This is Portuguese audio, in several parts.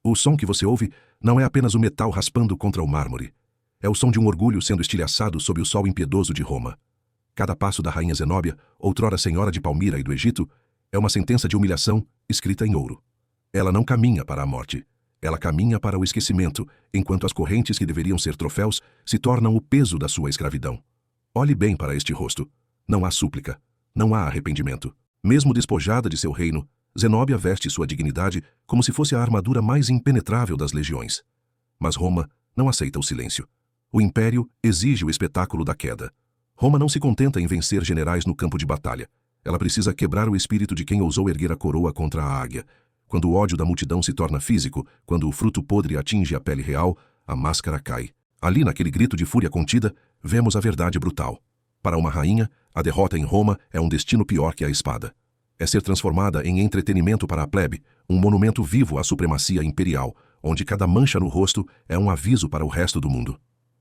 O som que você ouve não é apenas o metal raspando contra o mármore. É o som de um orgulho sendo estilhaçado sob o sol impiedoso de Roma. Cada passo da rainha Zenóbia, outrora senhora de Palmira e do Egito, é uma sentença de humilhação escrita em ouro. Ela não caminha para a morte. Ela caminha para o esquecimento, enquanto as correntes que deveriam ser troféus se tornam o peso da sua escravidão. Olhe bem para este rosto. Não há súplica. Não há arrependimento. Mesmo despojada de seu reino, Zenóbia veste sua dignidade como se fosse a armadura mais impenetrável das legiões. Mas Roma não aceita o silêncio. O império exige o espetáculo da queda. Roma não se contenta em vencer generais no campo de batalha. Ela precisa quebrar o espírito de quem ousou erguer a coroa contra a águia. Quando o ódio da multidão se torna físico, quando o fruto podre atinge a pele real, a máscara cai. Ali, naquele grito de fúria contida, vemos a verdade brutal. Para uma rainha, a derrota em Roma é um destino pior que a espada. É ser transformada em entretenimento para a plebe, um monumento vivo à supremacia imperial, onde cada mancha no rosto é um aviso para o resto do mundo.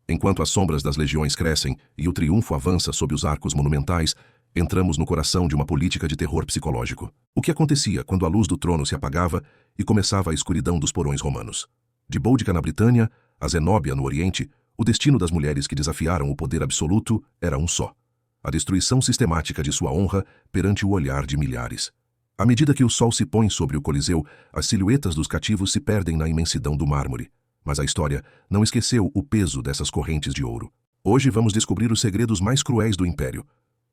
Enquanto as sombras das legiões crescem e o triunfo avança sob os arcos monumentais, entramos no coração de uma política de terror psicológico. O que acontecia quando a luz do trono se apagava e começava a escuridão dos porões romanos? De Boudica na Britânia, a Zenóbia no Oriente, o destino das mulheres que desafiaram o poder absoluto era um só: a destruição sistemática de sua honra perante o olhar de milhares. À medida que o sol se põe sobre o Coliseu, as silhuetas dos cativos se perdem na imensidão do mármore. Mas a história não esqueceu o peso dessas correntes de ouro. Hoje vamos descobrir os segredos mais cruéis do Império.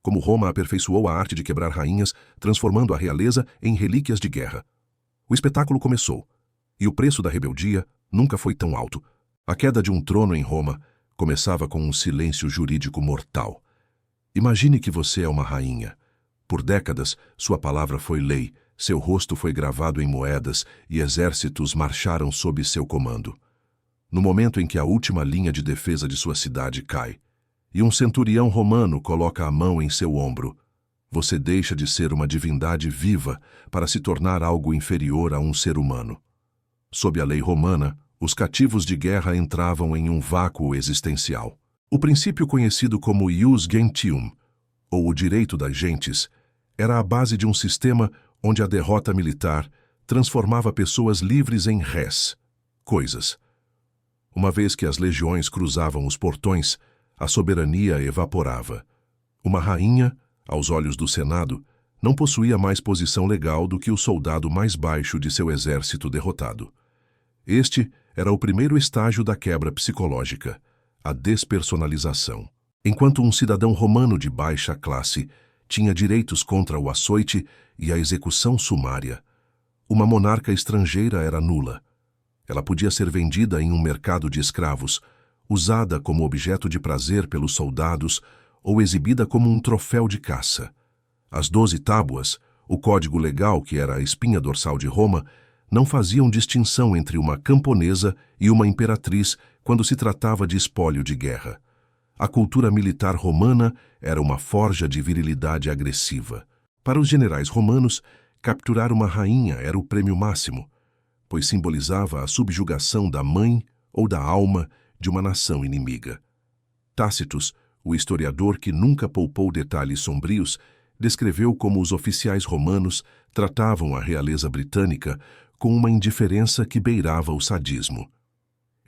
Como Roma aperfeiçoou a arte de quebrar rainhas, transformando a realeza em relíquias de guerra. O espetáculo começou, e o preço da rebeldia nunca foi tão alto. A queda de um trono em Roma começava com um silêncio jurídico mortal. Imagine que você é uma rainha. Por décadas, sua palavra foi lei, seu rosto foi gravado em moedas e exércitos marcharam sob seu comando. No momento em que a última linha de defesa de sua cidade cai, e um centurião romano coloca a mão em seu ombro, você deixa de ser uma divindade viva para se tornar algo inferior a um ser humano. Sob a lei romana, os cativos de guerra entravam em um vácuo existencial. O princípio conhecido como ius gentium, ou o direito das gentes, era a base de um sistema onde a derrota militar transformava pessoas livres em res, coisas. Uma vez que as legiões cruzavam os portões, a soberania evaporava. Uma rainha, aos olhos do Senado, não possuía mais posição legal do que o soldado mais baixo de seu exército derrotado. Este era o primeiro estágio da quebra psicológica, a despersonalização. Enquanto um cidadão romano de baixa classe tinha direitos contra o açoite e a execução sumária, uma monarca estrangeira era nula. Ela podia ser vendida em um mercado de escravos, usada como objeto de prazer pelos soldados ou exibida como um troféu de caça. As 12 tábuas, o código legal que era a espinha dorsal de Roma, não faziam distinção entre uma camponesa e uma imperatriz quando se tratava de espólio de guerra. A cultura militar romana era uma forja de virilidade agressiva. Para os generais romanos, capturar uma rainha era o prêmio máximo, pois simbolizava a subjugação da mãe ou da alma de uma nação inimiga. Tácitus, o historiador que nunca poupou detalhes sombrios, descreveu como os oficiais romanos tratavam a realeza britânica com uma indiferença que beirava o sadismo.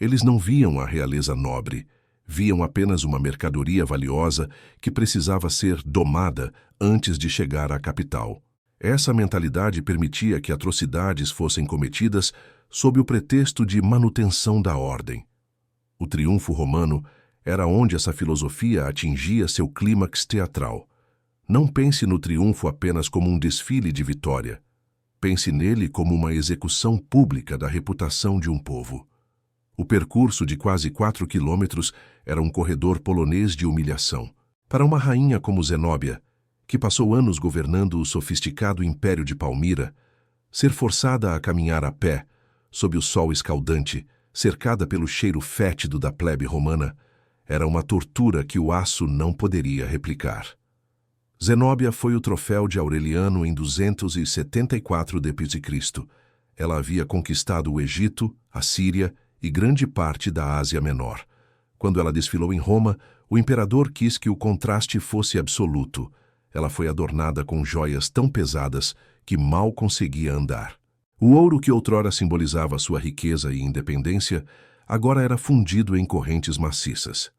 Eles não viam a realeza nobre, viam apenas uma mercadoria valiosa que precisava ser domada antes de chegar à capital. Essa mentalidade permitia que atrocidades fossem cometidas sob o pretexto de manutenção da ordem. O triunfo romano era onde essa filosofia atingia seu clímax teatral. Não pense no triunfo apenas como um desfile de vitória. Pense nele como uma execução pública da reputação de um povo. O percurso de quase 4 quilômetros era um corredor polonês de humilhação. Para uma rainha como Zenóbia, que passou anos governando o sofisticado Império de Palmira, ser forçada a caminhar a pé, sob o sol escaldante, cercada pelo cheiro fétido da plebe romana, era uma tortura que o aço não poderia replicar. Zenóbia foi o troféu de Aureliano em 274 d.C. Ela havia conquistado o Egito, a Síria e grande parte da Ásia Menor. Quando ela desfilou em Roma, o imperador quis que o contraste fosse absoluto. Ela foi adornada com joias tão pesadas que mal conseguia andar. O ouro que outrora simbolizava sua riqueza e independência, agora era fundido em correntes maciças.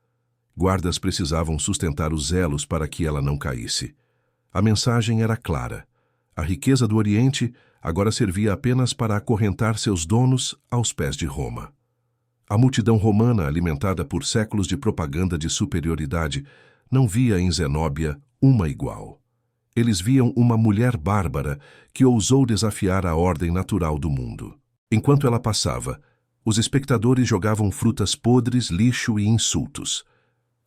Guardas precisavam sustentar os elos para que ela não caísse. A mensagem era clara. A riqueza do Oriente agora servia apenas para acorrentar seus donos aos pés de Roma. A multidão romana, alimentada por séculos de propaganda de superioridade, não via em Zenóbia uma igual. Eles viam uma mulher bárbara que ousou desafiar a ordem natural do mundo. Enquanto ela passava, os espectadores jogavam frutas podres, lixo e insultos.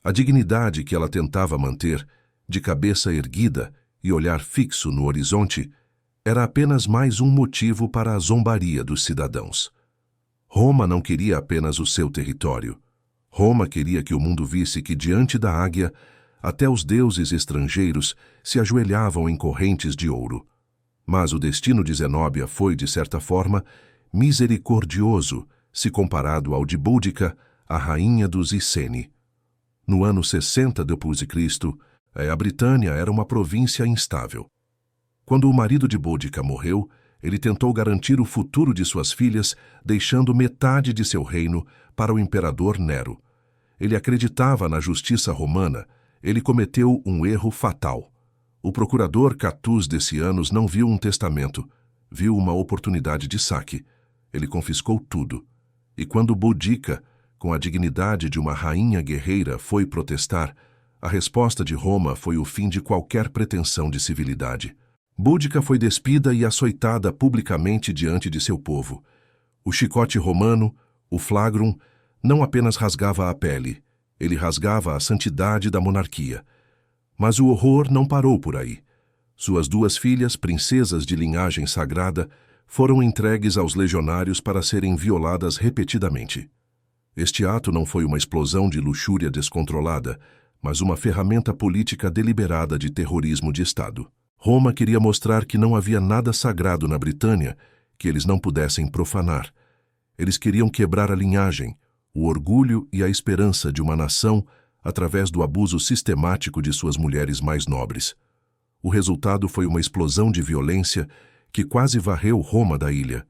A dignidade que ela tentava manter, de cabeça erguida e olhar fixo no horizonte, era apenas mais um motivo para a zombaria dos cidadãos. Roma não queria apenas o seu território. Roma queria que o mundo visse que, diante da águia, até os deuses estrangeiros se ajoelhavam em correntes de ouro. Mas o destino de Zenóbia foi, de certa forma, misericordioso se comparado ao de Boudica, a rainha dos Iceni. No ano 60 d.C., a Britânia era uma província instável. Quando o marido de Boudica morreu, ele tentou garantir o futuro de suas filhas, deixando metade de seu reino para o imperador Nero. Ele acreditava na justiça romana. Ele cometeu um erro fatal. O procurador Catuz Decianus não viu um testamento, viu uma oportunidade de saque. Ele confiscou tudo. E quando Boudica, com a dignidade de uma rainha guerreira, foi protestar, a resposta de Roma foi o fim de qualquer pretensão de civilidade. Boudica foi despida e açoitada publicamente diante de seu povo. O chicote romano, o flagrum, não apenas rasgava a pele, ele rasgava a santidade da monarquia. Mas o horror não parou por aí. Suas duas filhas, princesas de linhagem sagrada, foram entregues aos legionários para serem violadas repetidamente. Este ato não foi uma explosão de luxúria descontrolada, mas uma ferramenta política deliberada de terrorismo de Estado. Roma queria mostrar que não havia nada sagrado na Britânia que eles não pudessem profanar. Eles queriam quebrar a linhagem, o orgulho e a esperança de uma nação através do abuso sistemático de suas mulheres mais nobres. O resultado foi uma explosão de violência que quase varreu Roma da ilha.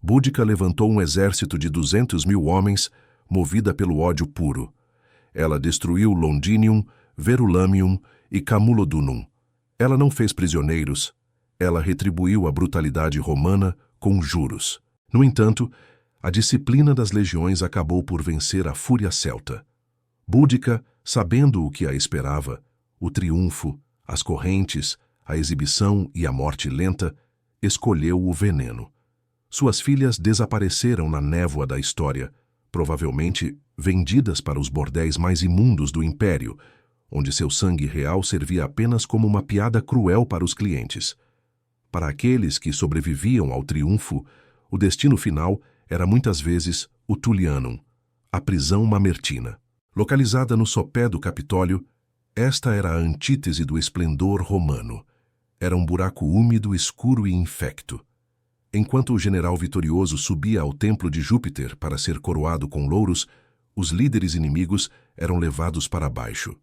Boudica levantou um exército de 200.000 homens, movida pelo ódio puro. Ela destruiu Londinium, Verulamium e Camulodunum. Ela não fez prisioneiros, ela retribuiu a brutalidade romana com juros. No entanto, a disciplina das legiões acabou por vencer a fúria celta. Boudica, sabendo o que a esperava, o triunfo, as correntes, a exibição e a morte lenta, escolheu o veneno. Suas filhas desapareceram na névoa da história, provavelmente vendidas para os bordéis mais imundos do império, onde seu sangue real servia apenas como uma piada cruel para os clientes. Para aqueles que sobreviviam ao triunfo, o destino final era muitas vezes o Tullianum, a prisão mamertina. Localizada no sopé do Capitólio, esta era a antítese do esplendor romano. Era um buraco úmido, escuro e infecto. Enquanto o general vitorioso subia ao templo de Júpiter para ser coroado com louros, os líderes inimigos eram levados para baixo.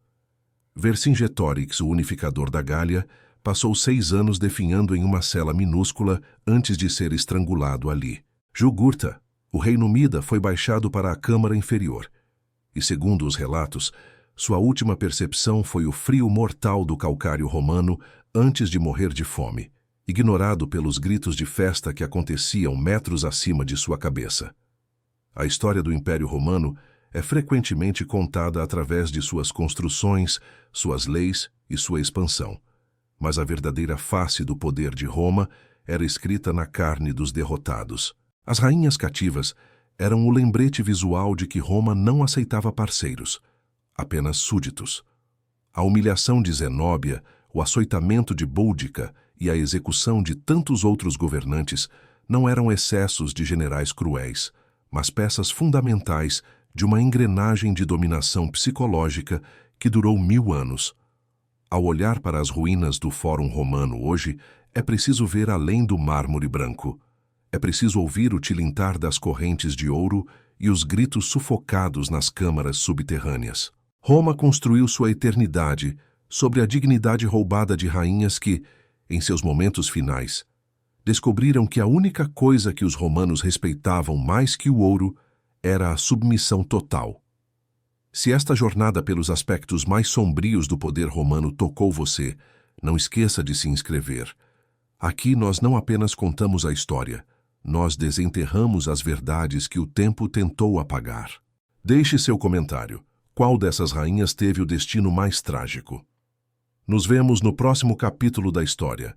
Vercingetorix, o unificador da Gália, passou 6 anos definhando em uma cela minúscula antes de ser estrangulado ali. Jugurtha, o rei Númida, foi baixado para a câmara inferior. E, segundo os relatos, sua última percepção foi o frio mortal do calcário romano antes de morrer de fome, ignorado pelos gritos de festa que aconteciam metros acima de sua cabeça. A história do Império Romano é frequentemente contada através de suas construções, suas leis e sua expansão. Mas a verdadeira face do poder de Roma era escrita na carne dos derrotados. As rainhas cativas eram o lembrete visual de que Roma não aceitava parceiros, apenas súditos. A humilhação de Zenóbia, o açoitamento de Boudica e a execução de tantos outros governantes não eram excessos de generais cruéis, mas peças fundamentais de uma engrenagem de dominação psicológica que durou 1000 anos. Ao olhar para as ruínas do Fórum Romano hoje, é preciso ver além do mármore branco. É preciso ouvir o tilintar das correntes de ouro e os gritos sufocados nas câmaras subterrâneas. Roma construiu sua eternidade sobre a dignidade roubada de rainhas que, em seus momentos finais, descobriram que a única coisa que os romanos respeitavam mais que o ouro era a submissão total. Se esta jornada pelos aspectos mais sombrios do poder romano tocou você, não esqueça de se inscrever. Aqui nós não apenas contamos a história, nós desenterramos as verdades que o tempo tentou apagar. Deixe seu comentário. Qual dessas rainhas teve o destino mais trágico? Nos vemos no próximo capítulo da história.